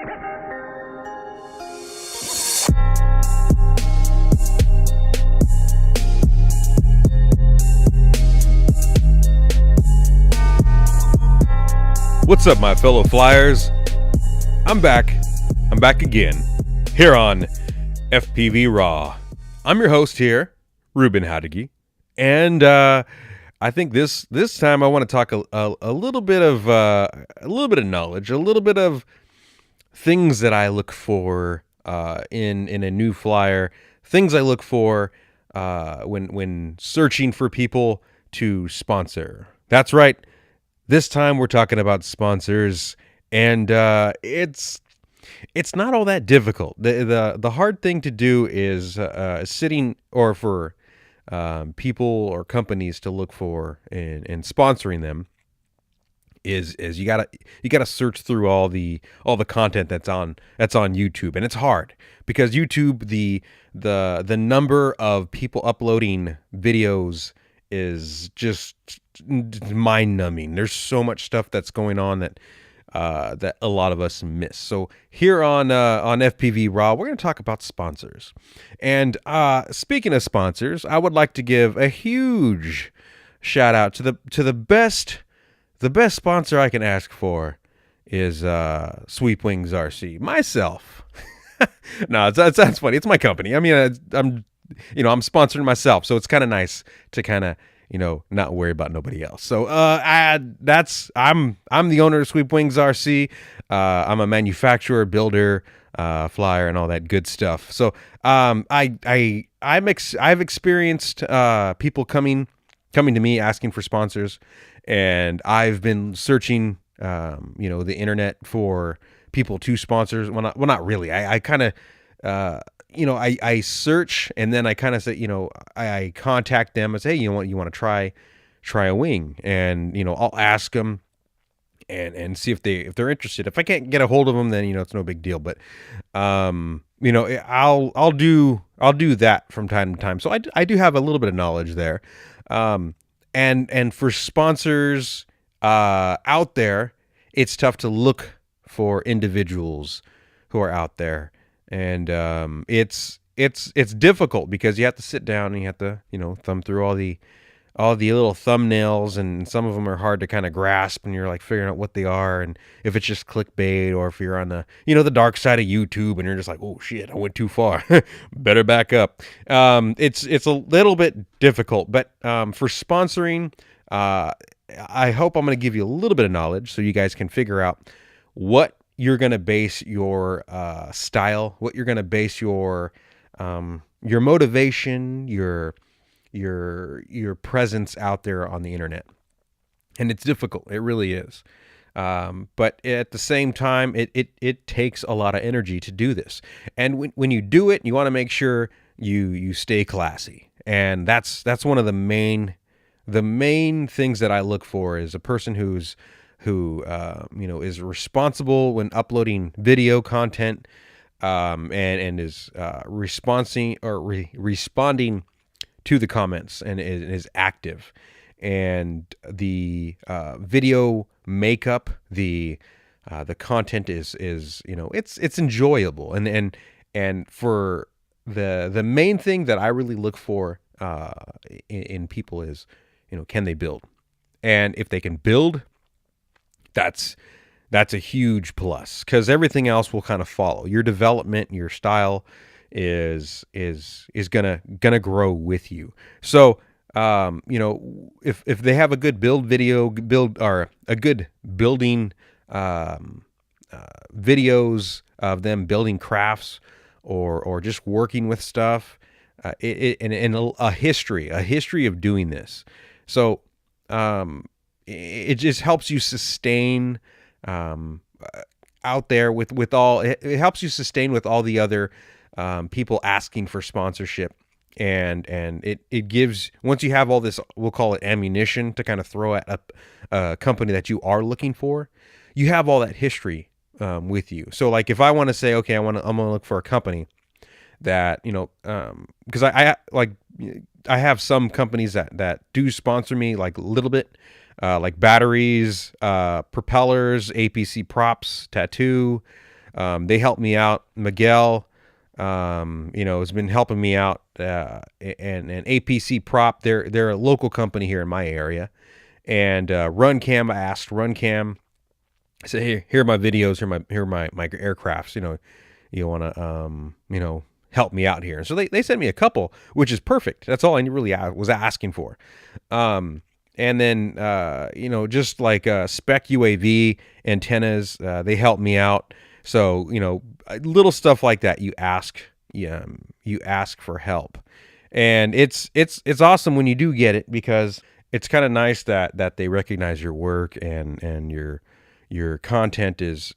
What's up, my fellow flyers? I'm back again, here on FPV RAW. I'm your host here, Ruben Hadigi, and I think this time I want to talk a little bit of knowledge, a little bit of things that I look for in a new flyer, things I look for when searching for people to sponsor. That's right. This time we're talking about sponsors, and it's not all that difficult. The hard thing to do is sitting, or for people or companies to look for and sponsoring them is you gotta search through all the content that's on YouTube, and it's hard because YouTube, the number of people uploading videos is just mind-numbing. There's so much stuff that's going on that a lot of us miss. So here on FPV RAW, we're going to talk about sponsors. And speaking of sponsors, I would like to give a huge shout out to the best sponsor I can ask for is SweepwingsRC. Myself. No, that's funny. It's my company. I mean, I'm sponsoring myself, so it's kind of nice to kind of, not worry about nobody else. So I'm the owner of SweepwingsRC. I'm a manufacturer, builder, flyer, and all that good stuff. So I've experienced people coming to me asking for sponsors, and I've been searching the internet for people to sponsor. Well, not really. I kind of I search, and then I kind of say, I contact them and say, hey, you want to try a wing, and I'll ask them and see if they're interested. If I can't get a hold of them, then it's no big deal. But I'll do that from time to time. So I do have a little bit of knowledge there. And for sponsors out there, it's tough to look for individuals who are out there. And it's difficult because you have to sit down and you have to thumb through all the little thumbnails, and some of them are hard to kind of grasp, and you're like figuring out what they are, and if it's just clickbait, or if you're on the the dark side of YouTube and you're just like, oh shit, I went too far, better back up. It's a little bit difficult, but for sponsoring, I hope I'm going to give you a little bit of knowledge so you guys can figure out what you're going to base your style, what you're going to base your motivation, your presence out there on the internet. And it's difficult. It really is. But at the same time, it takes a lot of energy to do this. And when you do it, you want to make sure you stay classy. And that's one of the main things that I look for, is a person who is responsible when uploading video content, and is responding to the comments, and is active, and the video makeup, the content is it's enjoyable, and for the main thing that I really look for in people is can they build, and if they can build, that's a huge plus, because everything else will kind of follow. Your development, your style is gonna grow with you. So if they have a good or a good building videos of them building crafts, or just working with stuff, and a history of doing this. So it just helps you sustain out there with all. It helps you sustain with all the other people asking for sponsorship, and it gives, once you have all this, we'll call it ammunition, to kind of throw at a company that you are looking for, you have all that history with you. So like if I want to say, okay, I'm gonna look for a company that because I have some companies that do sponsor me, like a little bit, like batteries, propellers, APC props, tattoo, They helped me out. Miguel, has been helping me out. And APC Prop, they're a local company here in my area. And RunCam, I asked RunCam. I said, here are my videos. Here are my aircrafts. You want to help me out here. And so they sent me a couple, which is perfect. That's all I really was asking for. And then just like spec UAV antennas, they helped me out. So little stuff like that. You ask for help, and it's awesome when you do get it, because it's kind of nice that they recognize your work and your content is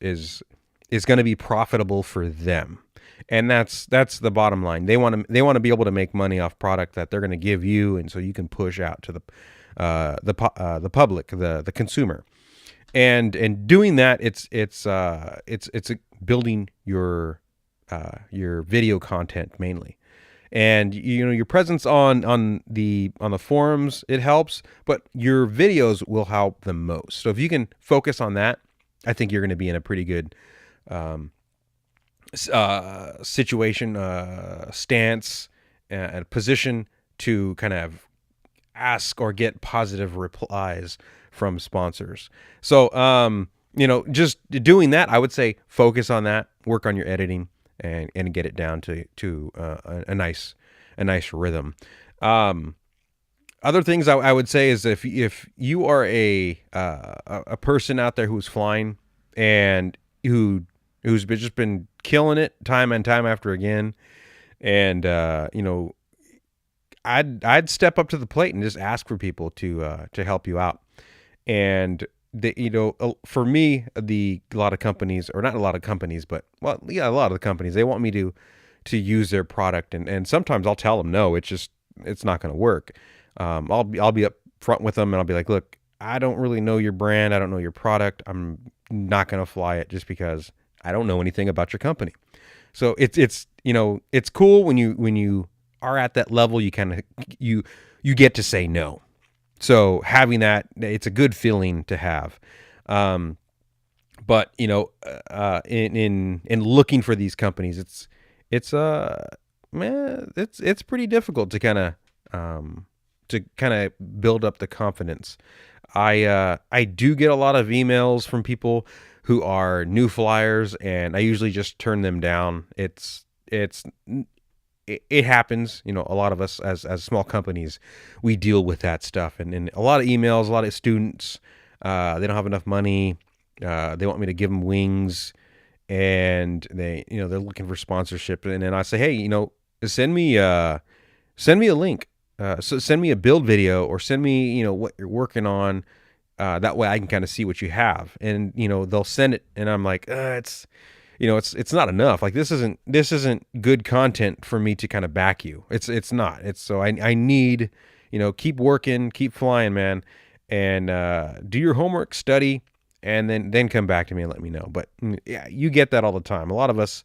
going to be profitable for them. And that's the bottom line. They want to be able to make money off product that they're going to give you, and so you can push out to the public, the consumer. And doing that, it's building your video content mainly. And your presence on the forums, it helps, but your videos will help the most. So if you can focus on that, I think you're going to be in a pretty good situation, stance, and position to kind of ask or get positive replies from sponsors. So just doing that, I would say focus on that, work on your editing, and get it down to a nice rhythm. Other things I would say is if you are a person out there who's flying and who's just been killing it time and time after again, and I'd step up to the plate and just ask for people to help you out. And for me, a lot of companies, or not a lot of companies, but a lot of the companies, they want me to use their product, and sometimes I'll tell them no, it's not going to work. I'll be up front with them, and I'll be like, look, I don't really know your brand, I don't know your product, I'm not going to fly it just because I don't know anything about your company. So it's cool when you are at that level, you kind of you get to say no. So having that, it's a good feeling to have. But in looking for these companies, it's pretty difficult to kind of build up the confidence. I do get a lot of emails from people who are new flyers, and I usually just turn them down. It happens, a lot of us as small companies, we deal with that stuff, and a lot of emails, a lot of students, they don't have enough money. They want me to give them wings, and they're looking for sponsorship. And then I say, hey, send me a link. So send me a build video, or send me, what you're working on. That way I can kind of see what you have. And, they'll send it, and I'm like, it's not enough. Like, this isn't good content for me to kind of back you. It's not. So I need, keep working, keep flying, man, and do your homework, study, and then come back to me and let me know. But yeah, you get that all the time. A lot of us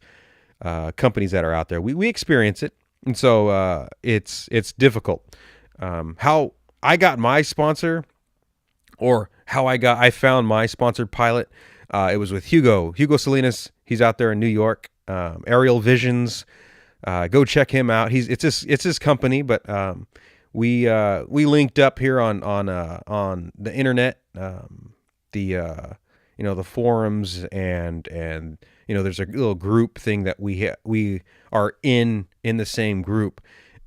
companies that are out there, we experience it, and so it's difficult. How I got my sponsor, or how I found my sponsored pilot, it was with Hugo Salinas. He's out there in New York, Aerial Visions. Go check him out. It's his company, but we linked up here on the internet, the forums, and there's a little group thing that we are in the same group,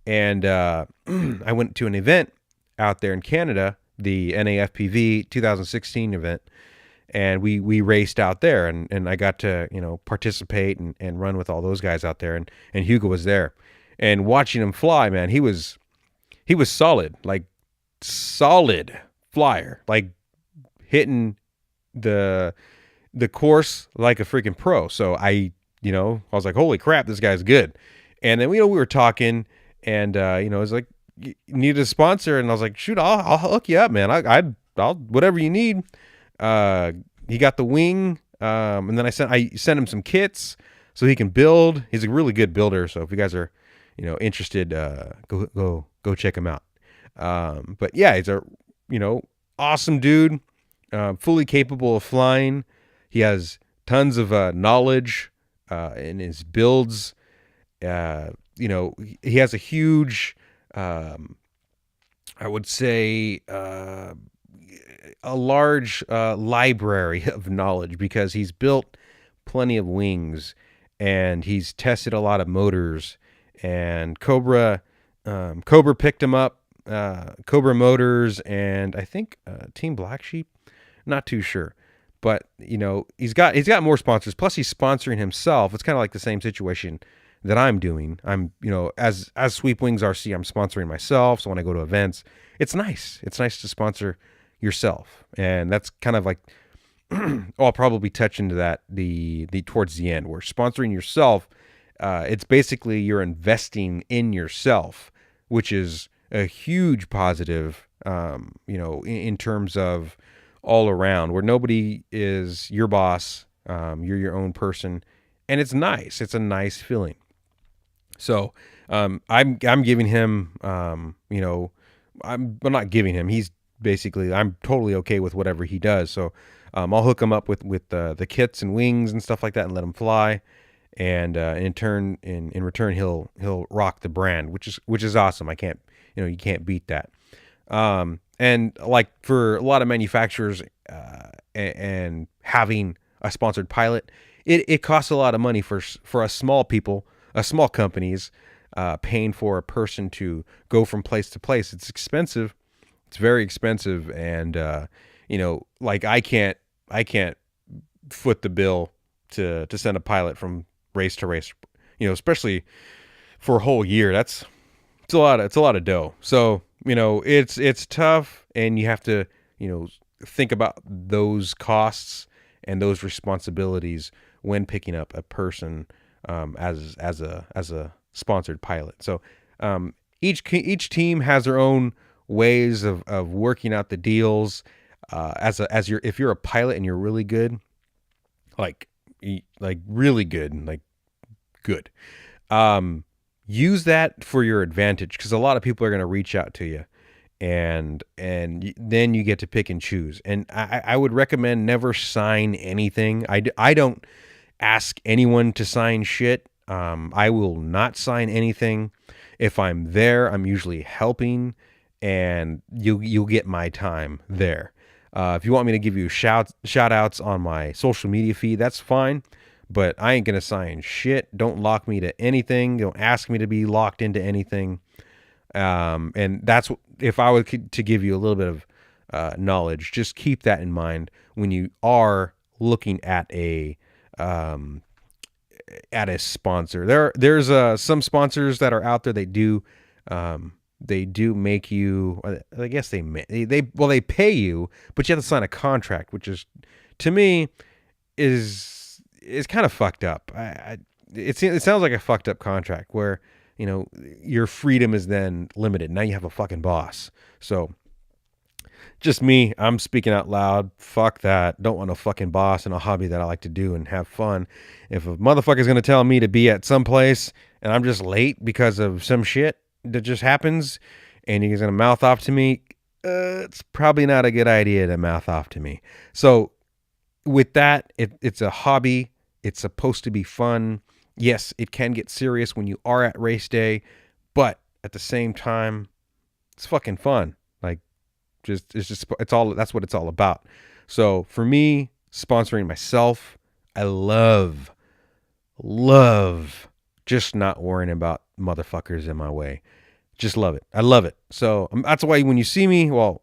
and I went to an event out there in Canada, the NAFPV 2016 event. And we raced out there, and I got to, participate and run with all those guys out there. And Hugo was there, and watching him fly, man, he was solid flyer, like hitting the course like a freaking pro. So I was like, holy crap, this guy's good. And then, we were talking, and, it was like, you need a sponsor. And I was like, shoot, I'll hook you up, man. I'll whatever you need. He got the wing, and then I sent him some kits so he can build. He's a really good builder, so if you guys are, interested, go check him out. But yeah, he's a, awesome dude, fully capable of flying. He has tons of knowledge in his builds. He has a huge, I would say, a large library of knowledge, because he's built plenty of wings and he's tested a lot of motors. And Cobra picked him up, Cobra Motors, and I think Team Black Sheep, not too sure. But he's got more sponsors. Plus, he's sponsoring himself. It's kind of like the same situation that I'm doing. I'm as SweepwingsRC, I'm sponsoring myself. So when I go to events, it's nice. It's nice to sponsor yourself, and that's kind of like I'll probably touch into that the towards the end, where sponsoring yourself, it's basically you're investing in yourself, which is a huge positive. In terms of all around, where nobody is your boss, you're your own person, and it's nice. It's a nice feeling. So I'm giving him, I'm not giving him. He's basically, I'm totally okay with whatever he does. So I'll hook him up with the kits and wings and stuff like that, and let him fly. And in return, he'll rock the brand, which is awesome. You can't beat that. And like for a lot of manufacturers, and having a sponsored pilot, it costs a lot of money for us small companies, paying for a person to go from place to place. It's expensive. It's very expensive. And, like I can't foot the bill to send a pilot from race to race, especially for a whole year. It's a lot of dough. So, it's tough, and you have to, think about those costs and those responsibilities when picking up a person, as a sponsored pilot. So, each team has their own ways of working out the deals. If you're a pilot and you're really good, like really good, like good, use that for your advantage, because a lot of people are going to reach out to you, and then you get to pick and choose. And I would recommend never sign anything. I don't ask anyone to sign shit. I will not sign anything. If I'm there, I'm usually helping, and you'll get my time there. If you want me to give you shout outs on my social media feed, that's fine. But I ain't going to sign shit. Don't lock me to anything. Don't ask me to be locked into anything. And that's if I were to give you a little bit of knowledge, just keep that in mind when you are looking at a sponsor. There's some sponsors that are out there. They do make you, I guess they pay you, but you have to sign a contract, which is, to me, is kind of fucked up. It sounds like a fucked up contract where, your freedom is then limited. Now you have a fucking boss. So just me, I'm speaking out loud. Fuck that. Don't want a fucking boss in a hobby that I like to do and have fun. If a motherfucker's going to tell me to be at some place and I'm just late because of some shit that just happens, and he's going to mouth off to me, it's probably not a good idea to mouth off to me. So with that, it's a hobby. It's supposed to be fun. Yes, it can get serious when you are at race day, but at the same time, it's fucking fun. Like, that's what it's all about. So for me, sponsoring myself, I love just not worrying about motherfuckers in my way. Just love it. I love it. So that's why when you see me, well,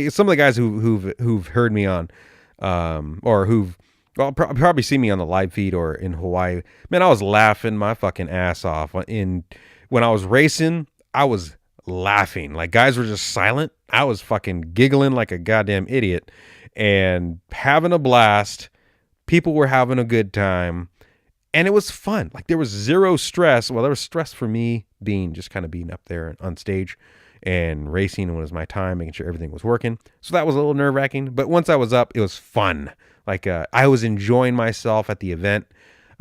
some of the guys who've heard me on, or who've probably see me on the live feed or in Hawaii, man, I was laughing my fucking ass off. When I was racing, I was laughing. Like, guys were just silent. I was fucking giggling like a goddamn idiot and having a blast. People were having a good time, and it was fun. Like, there was zero stress. Well, there was stress for me being up there on stage and racing, and it was my time, making sure everything was working. So that was a little nerve-wracking, but once I was up, it was fun. Like, I was enjoying myself at the event.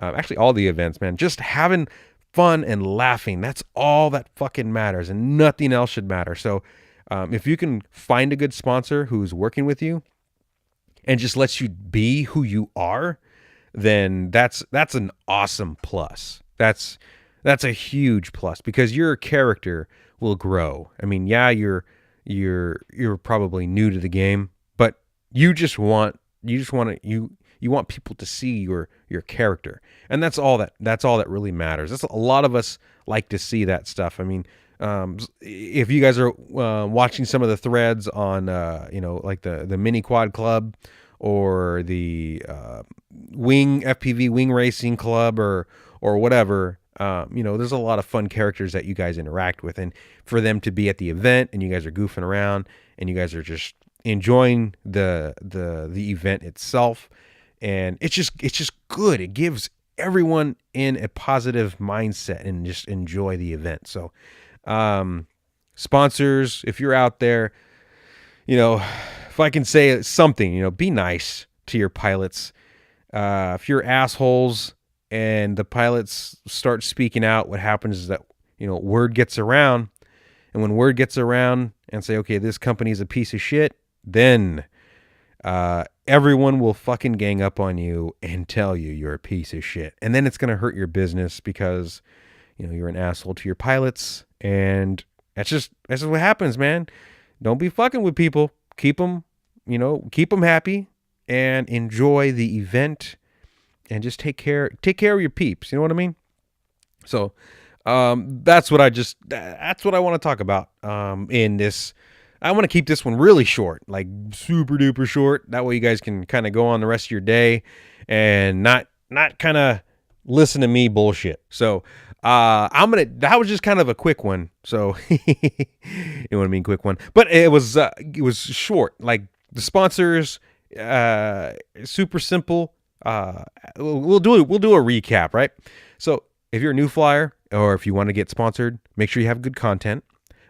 Actually, all the events, man. Just having fun and laughing. That's all that fucking matters, and nothing else should matter. So if you can find a good sponsor who's working with you and just lets you be who you are, then that's an awesome plus. That's a huge plus because your character will grow. I mean, yeah, you're probably new to the game, but you want people to see your character, and that's all that really matters. That's a lot of us like to see that stuff. I mean, if you guys are watching some of the threads on like the mini quad club or the FPV wing racing club or whatever, there's a lot of fun characters that you guys interact with, and for them to be at the event and you guys are goofing around and you guys are just enjoying the event itself, and it's just good. It gives everyone in a positive mindset and just enjoy the event. So sponsors, if you're out there, if I can say something, be nice to your pilots. If you're assholes and the pilots start speaking out, what happens is that, word gets around, and when word gets around and say, okay, this company is a piece of shit, then everyone will fucking gang up on you and tell you you're a piece of shit. And then it's going to hurt your business because, you're an asshole to your pilots. And that's just what happens, man. Don't be fucking with people. Keep them happy and enjoy the event, and just take care of your peeps. You know what I mean? So, that's what I want to talk about, in this. I want to keep this one really short, like super duper short. That way you guys can kind of go on the rest of your day and not kind of listen to me bullshit. So, that was just kind of a quick one. So you know what I mean? Quick one, but it was short. Like the sponsors, super simple. We'll do a recap, right? So if you're a new flyer or if you want to get sponsored, make sure you have good content.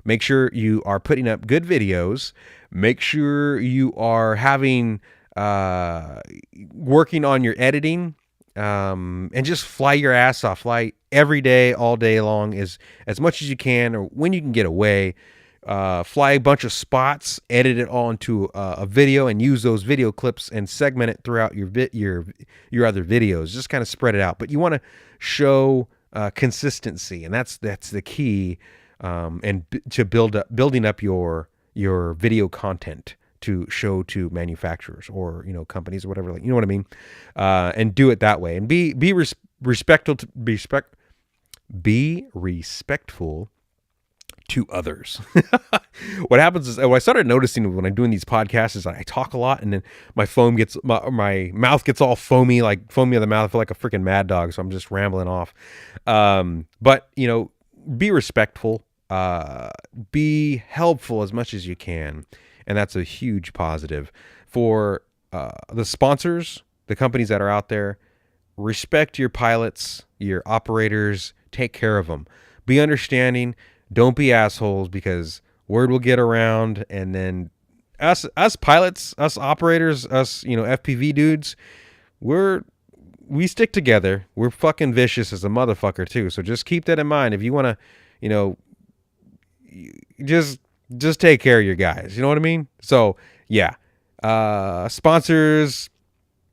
Make sure you are putting up good videos. Make sure you are having, working on your editing, and just fly your ass off. Fly every day, all day long, as much as you can, or when you can get away. Fly a bunch of spots, edit it all into a video, and use those video clips and segment it throughout your other videos. Just kind of spread it out. But you want to show consistency, and that's the key. To building up your video content to show to manufacturers or companies or whatever, you know what I mean, and do it that way, and be respectful to others. What happens is, what I started noticing when I'm doing these podcasts is I talk a lot, and then my mouth gets all foamy, like foamy of the mouth. I feel like a freaking mad dog, so I'm just rambling off. But be respectful, be helpful as much as you can, and that's a huge positive for the sponsors, the companies that are out there. Respect your pilots, your operators, take care of them, be understanding, don't be assholes, because word will get around, and then us pilots, us operators, us FPV dudes, we stick together. We're fucking vicious as a motherfucker too. So just keep that in mind. If you want to, just take care of your guys. You know what I mean? So yeah, sponsors.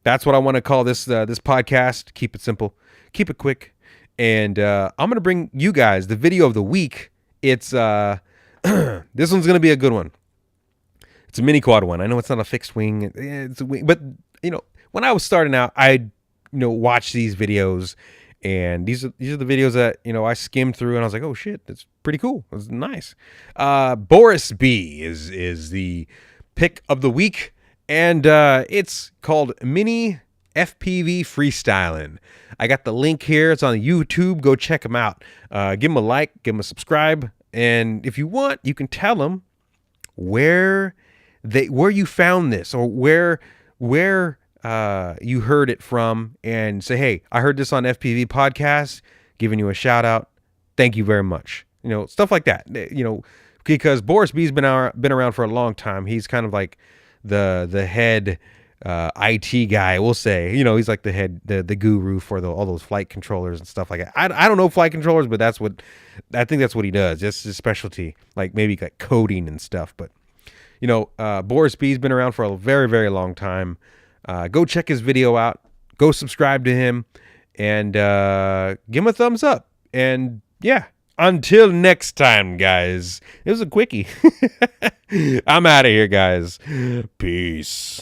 That's what I want to call this podcast. Keep it simple, keep it quick, and I'm gonna bring you guys the video of the week. It's this one's gonna be a good one. It's a mini quad one. I know it's not a fixed wing. It's a wing, but when I was starting out, I watch these videos, and these are the videos that I skimmed through, and I was like, oh shit, that's pretty cool. That's nice. Boris B is the pick of the week, and it's called Mini FPV Freestyling. I got the link here. It's on YouTube. Go check them out. Give them a like, give them a subscribe, and if you want, you can tell them where you found this, or where you heard it from, and say, hey, I heard this on FPV Podcast, giving you a shout out. Thank you very much. Stuff like that. Because Boris B's been around for a long time. He's kind of like the head IT guy, we'll say. He's like the head, the guru for all those flight controllers and stuff like that. I don't know flight controllers, but I think that's what he does. That's his specialty, like maybe like coding and stuff. But Boris B's been around for a very, very long time. Go check his video out. go subscribe to him and give him a thumbs up. And yeah, until next time, guys. It was a quickie. I'm out of here, guys. Peace.